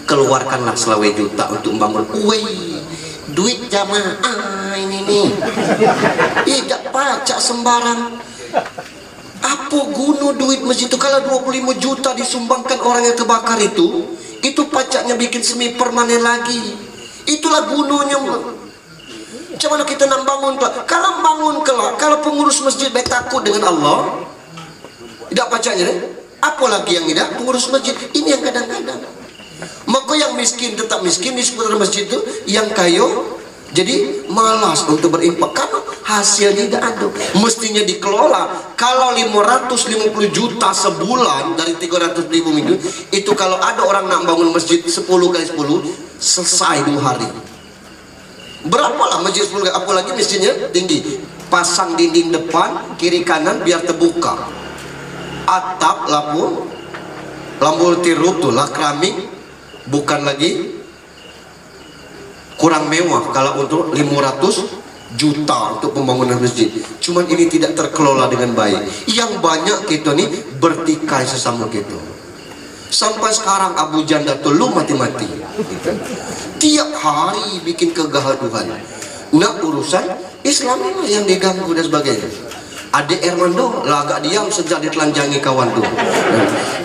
keluarkanlah selawe juta untuk membangun. Wih, duit jamaah ini nih, tidak pajak sembarang. Apa guna duit masjid itu? Kalau 25 juta disumbangkan orang yang terbakar itu pajaknya bikin semi permanen lagi. Itulah gunanya. Macam mana kita nak bangun kelak? Kalau bangun kelak, kalau pengurus masjid baik takut dengan Allah, tidak pajaknya, apalagi yang tidak pengurus masjid. Ini yang kadang-kadang. Maka yang miskin tetap miskin di seputar masjid itu, yang kaya jadi malas untuk berinfak karena hasilnya tidak ada. Mestinya dikelola. Kalau 550 juta sebulan dari 300.000 minggu, itu kalau ada orang nak bangun masjid 10 kali 10 selesai 2 hari. Berapalah masjid 10 kali, apalagi masjidnya tinggi. Pasang dinding depan, kiri kanan biar terbuka. Atap lampu tirup tuh lah keramik, bukan lagi kurang mewah kalau untuk 500 juta untuk pembangunan masjid. Cuman ini tidak terkelola dengan baik. Yang banyak kita nih bertikai sesama kita. Sampai sekarang Abu Janda tuh lu mati-mati. Tiap hari bikin kegaduhan. Nak urusan Islam ini yang diganggu dan sebagainya. Adik Ermando lah agak diam sejak ditelanjangi kawan tuh.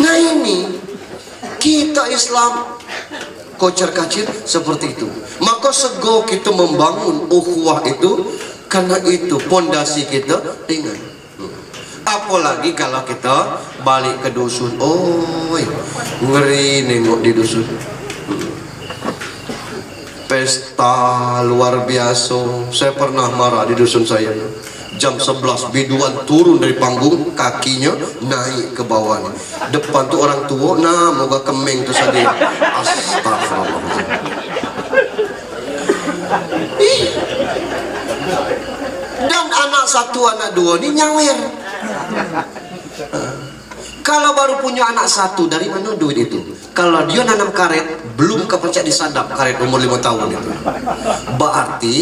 Nah ini kita Islam kocar-kacir seperti itu. Maka sego kita membangun ukhuwah itu karena itu pondasi kita ringan. Apalagi kalau kita balik ke dusun, ngeri nengok di dusun. Pesta luar biasa. Saya pernah marah di dusun saya. Jam 11 biduan turun dari panggung, kakinya naik ke bawah. Depan tuh orang tua, nah moga kemeng tuh saja. Astagfirullah. Dan anak 1, anak 2 ini nyawer. Kalau baru punya anak 1, dari mana duit itu? Kalau dia nanam karet, belum kepercaya disadap karet umur 5 tahun itu. Berarti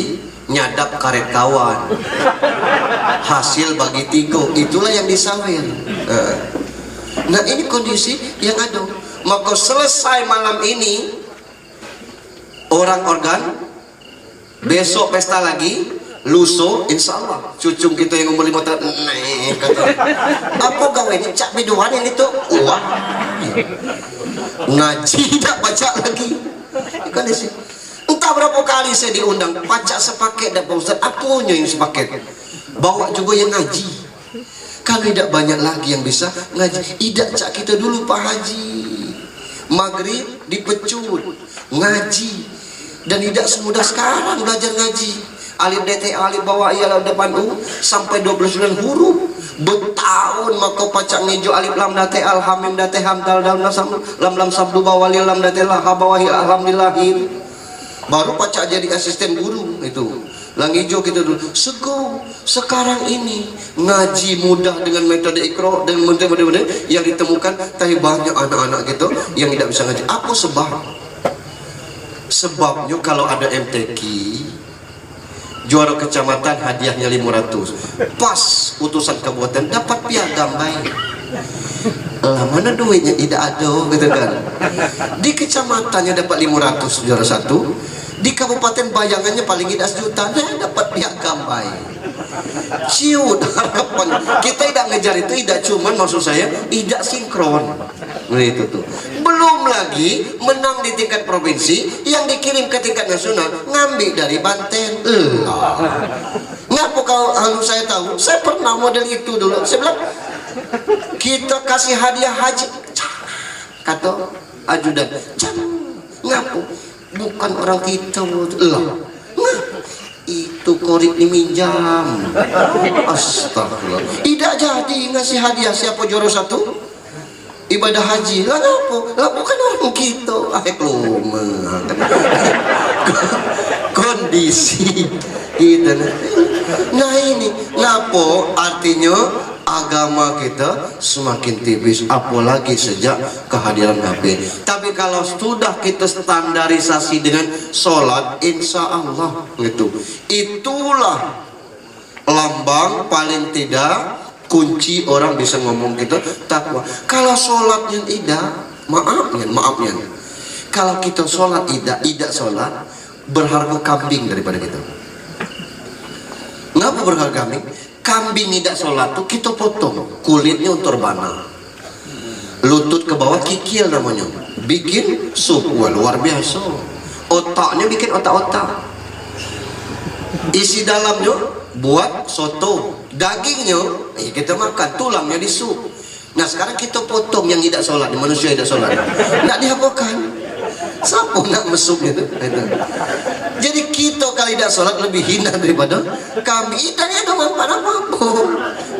nyadap karet kawan, hasil bagi 3, itulah yang disawer. Nah ini kondisi yang ada. Maka selesai malam ini orang organ, besok pesta lagi, luso insya Allah cucung kita yang umur 5 tahun kata, apa gawe ini cak biduan ini tuh wah ngaji tidak baca lagi. Kondisi entah berapa kali saya diundang pacak sepaket dan Pak Ustaz, apanya yang sepaket bawa juga yang ngaji. Kan tidak banyak lagi yang bisa ngaji. Tidak cak kita dulu Pak Haji, maghrib dipecut ngaji, dan tidak semudah sekarang belajar ngaji. Alif DT alif bawah ialah depan sampai 29 huruf bertahun. Maka pacak ngejo alif lam date al hamim date ham dal dal lam lam sabdu bawah lam date lah bawahi alhamdulillahir. Baru pacak jadi asisten guru itu. Lang hijau kita dulu. Sekarang ini ngaji mudah dengan metode ikro dan metode-metode yang ditemukan, tapi banyak anak-anak kita yang tidak bisa ngaji. Apa sebab? Sebabnya kalau ada MTQ juara kecamatan hadiahnya 500, pas utusan kabupaten dapat piagam baik. Lah mana duitnya, tidak ada gitu kan. Di kecamatannya dapat 500 juara 1, di kabupaten bayangannya paling tidak sejuta, nah dapat piagam baik. Ciut harapan kita tidak ngejar itu, tidak cuman maksud saya tidak sinkron. Nah itu tuh. Belum lagi menang di tingkat provinsi, yang dikirim ke tingkat nasional ngambil dari Banten. Ngapa kau saya tahu? Saya pernah model itu dulu. Saya bilang kita kasih hadiah haji, kata ajudan, ngapu bukan orang kita lah, itu korip diminjam. Astagfirullah, tidak jadi ngasih hadiah. Siapa juara 1 ibadah haji lah, ngapa lah bukan orang kita. Kondisi itu. Nah ini ngapo artinya agama kita semakin tipis, apalagi sejak kehadiran HP. Tapi kalau sudah kita standarisasi dengan sholat, insya Allah itulah lambang paling tidak kunci orang bisa ngomong kita takwa. Kalau sholatnya tidak, maafnya kalau kita sholat tidak sholat, berharga kambing daripada kita. Ngapa berharga kambing? Kambing tidak sholat tuh kita potong kulitnya untuk rebana, lutut ke bawah kikil namanya, bikin sup. Wah, luar biasa. Otaknya bikin otak-otak, isi dalamnya buat soto, dagingnya kita makan, tulangnya di sup. Nah sekarang kita potong yang tidak sholat, manusia tidak sholat, tidak dihapuskan. Siapa nak mesum itu? Jadi kita kali tidak sholat lebih hina daripada kami. Dan ada manfaat apa-apa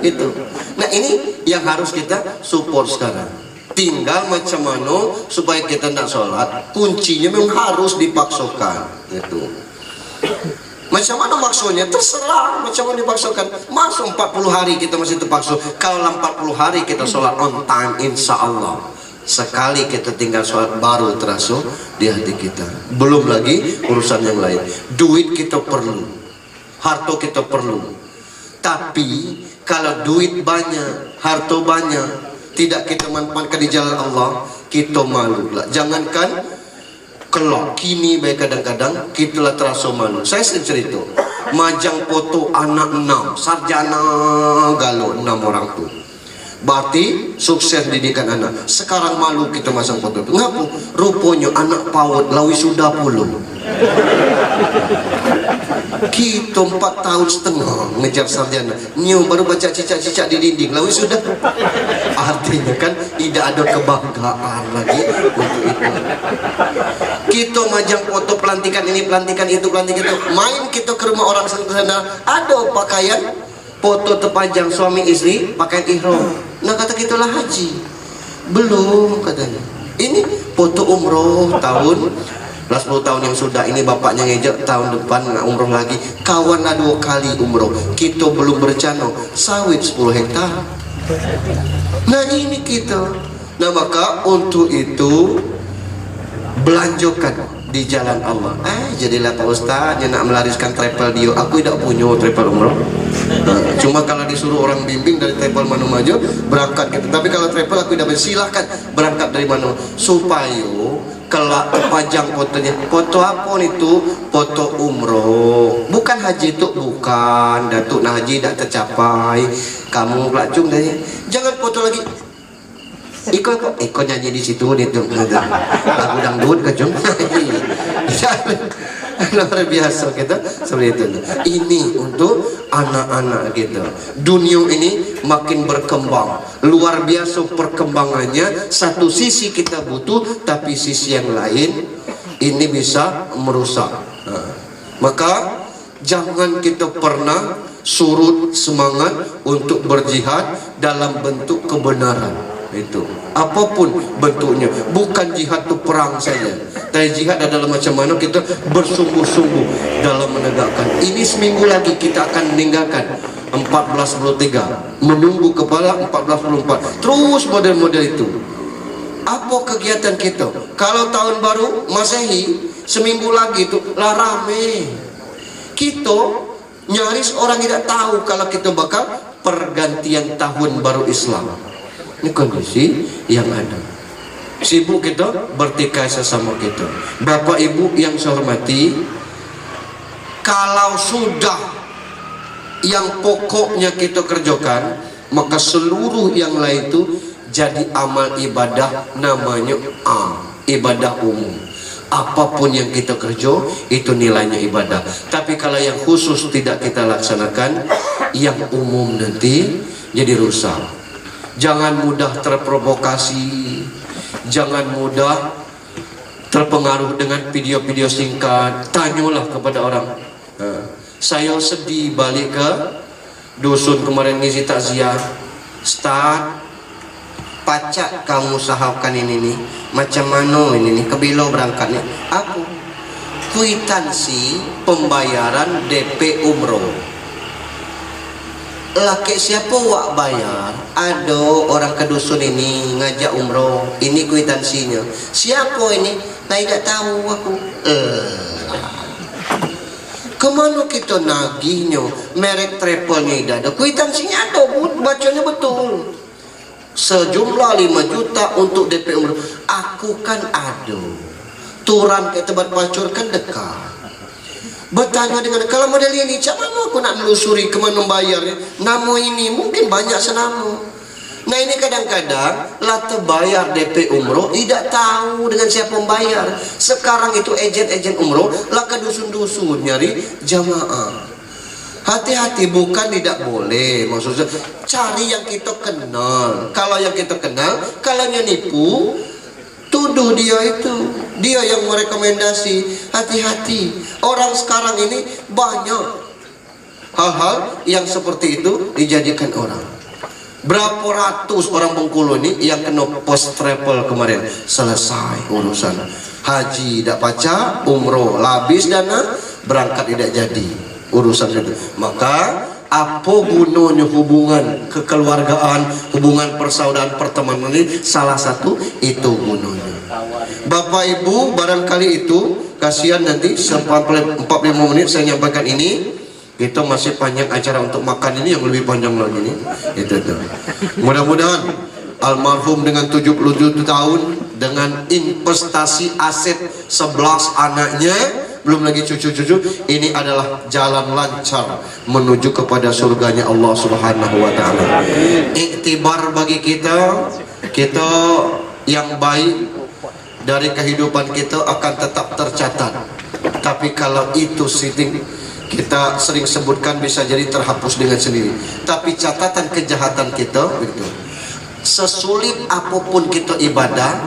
itu. Nah ini yang harus kita support sekarang. Tinggal macam mana supaya kita tidak sholat, kuncinya memang harus dipaksakan itu. Macam mana maksudnya? Terserah macam mana dipaksakan. Masuk 40 hari kita masih terpaksa. Kalau 40 hari kita sholat on time, insya Allah sekali kita tinggal sholat baru terasa di hati kita. Belum lagi urusan yang lain. Duit kita perlu, harta kita perlu. Tapi kalau duit banyak, harta banyak, tidak kita manfaatkan di jalan Allah, kita malu lah. Jangankan kelak, kini baik kadang-kadang kita lah terasa malu. Saya sering cerita, majang foto anak 6, sarjana galau 6 orang tuh. Berarti sukses didikan anak. Sekarang malu kita masang foto itu. Ngapa? Rupanya anak PAUD lawi sudah puluh. Kita 4 tahun setengah ngejar sarjana, nyu baru baca cicak-cicak di dinding lawi sudah. Artinya kan tidak ada kebanggaan lagi untuk itu. Kita majang foto pelantikan ini, pelantikan itu, pelantikan itu. Main kita ke rumah orang sana, ada pakaian foto terpanjang suami istri pakaian ihram. Nah kata kita lah haji, belum katanya. Ini foto umroh tahun 10 tahun yang sudah, ini bapaknya ngejek tahun depan nggak umroh lagi. Kawan lah 2 kali umroh, kita belum berencana sawit 10 hektar. Nah ini kita. Nah maka untuk itu belanjakan di jalan Allah. Jadilah Pak Ustaz yang nak melariskan travel dia. Aku tidak punya travel umroh. Cuma kalau disuruh orang bimbing dari travel mana maju berangkat gitu. Tapi kalau travel aku tidak silahkan berangkat dari mana supaya kelak terpajang fotonya. Foto apa itu? Foto umroh. Bukan haji itu, bukan. Datuk nah haji tidak tercapai. Kamu pelacung dari. Jangan foto lagi. Iko nyanyi di situ nih tuh. Lagu dangdut kecung. Luar biasa kita seperti itu. Ini untuk anak-anak kita. Dunia ini makin berkembang, luar biasa perkembangannya. Satu sisi kita butuh, tapi sisi yang lain ini bisa merusak. Maka jangan kita pernah surut semangat untuk berjihad dalam bentuk kebenaran. Itu apapun bentuknya, bukan jihad itu perang saja, tapi jihad adalah macam mana kita bersungguh-sungguh dalam menegakkan. Ini seminggu lagi kita akan meninggalkan 14.3, menunggu kepala 14.4, terus model-model itu. Apa kegiatan kita? Kalau tahun baru Masehi seminggu lagi itu lah rame. Kita Nyaris orang tidak tahu kalau kita bakal pergantian tahun baru Islam. Ini kondisi yang ada. Sibuk kita bertikai sesama kita. Bapak Ibu yang saya hormati, kalau sudah yang pokoknya kita kerjakan, maka seluruh yang lain itu jadi amal ibadah, namanya ibadah umum. Apapun yang kita kerja itu nilainya ibadah. Tapi kalau yang khusus tidak kita laksanakan, yang umum nanti jadi rusak. Jangan mudah terprovokasi, jangan mudah terpengaruh dengan video-video singkat. Tanyalah kepada orang. Saya sedih balik ke dusun kemarin ngisi takziah. Start pacak kamu usahakan ini nih, macam mana ini nih, kebilo berangkatnya. Aku kwitansi pembayaran DP umroh. Laki siapa wak bayar? Ada orang ke dusun ini ngajak umroh, ini kwitansinya. Siapa ini? Nah, tidak tahu aku. Kemana kita nagihnya? Merek travelnya tidak ada, kwitansinya ada, bacanya betul. Sejumlah 5 juta untuk DP umroh. Aku kan ada turan ke tempat pacur kan dekat. Bertanya dengan kalau model ini, macam mana aku nak melusuri kemana bayar nama ini, mungkin banyak senama. Nah ini kadang-kadang lah terbayar DP umroh tidak tahu dengan siapa membayar. Sekarang itu ejen-ejen umroh lah ke dusun-dusun nyari jamaah. Hati-hati, bukan tidak boleh, maksudnya cari yang kita kenal. Kalau yang kita kenal, kalau yang nipu, tuduh dia itu, dia yang merekomendasi. Hati-hati, orang sekarang ini banyak hal-hal yang seperti itu dijadikan orang. Berapa ratus orang Bengkulu ini yang kena post travel kemarin, selesai urusan haji tidak pacak, umroh labis dana, berangkat tidak jadi urusan itu. Maka apa gunanya hubungan kekeluargaan, hubungan persaudaraan, pertemanan ini? Salah satu itu gunanya. Bapak Ibu barangkali itu kasihan nanti 45 menit saya nyampaikan ini. Kita masih panjang acara untuk makan ini yang lebih panjang lagi nih. Itu. Mudah-mudahan almarhum dengan 77 tahun dengan investasi aset 11 anaknya, belum lagi cucu-cucu, ini adalah jalan lancar menuju kepada surganya Allah Subhanahu wa taala. Iktibar bagi kita yang baik dari kehidupan kita akan tetap tercatat. Tapi kalau itu kita sering sebutkan bisa jadi terhapus dengan sendiri. Tapi catatan kejahatan kita begitu. Sesulit apapun kita ibadah,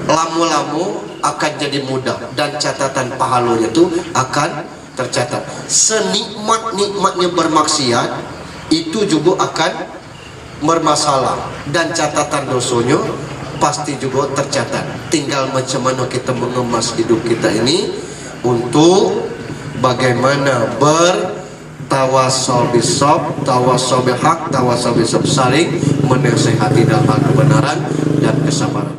lamu-lamu akan jadi mudah dan catatan pahalanya itu akan tercatat. Senikmat-nikmatnya bermaksiat itu juga akan bermasalah dan catatan dosanya pasti juga tercatat. Tinggal macam mana kita mengemas hidup kita ini untuk bagaimana bertawassul bisab, tawassul bihaq, tawassul bisab, saling menasihati dalam hal kebenaran dan kesabaran.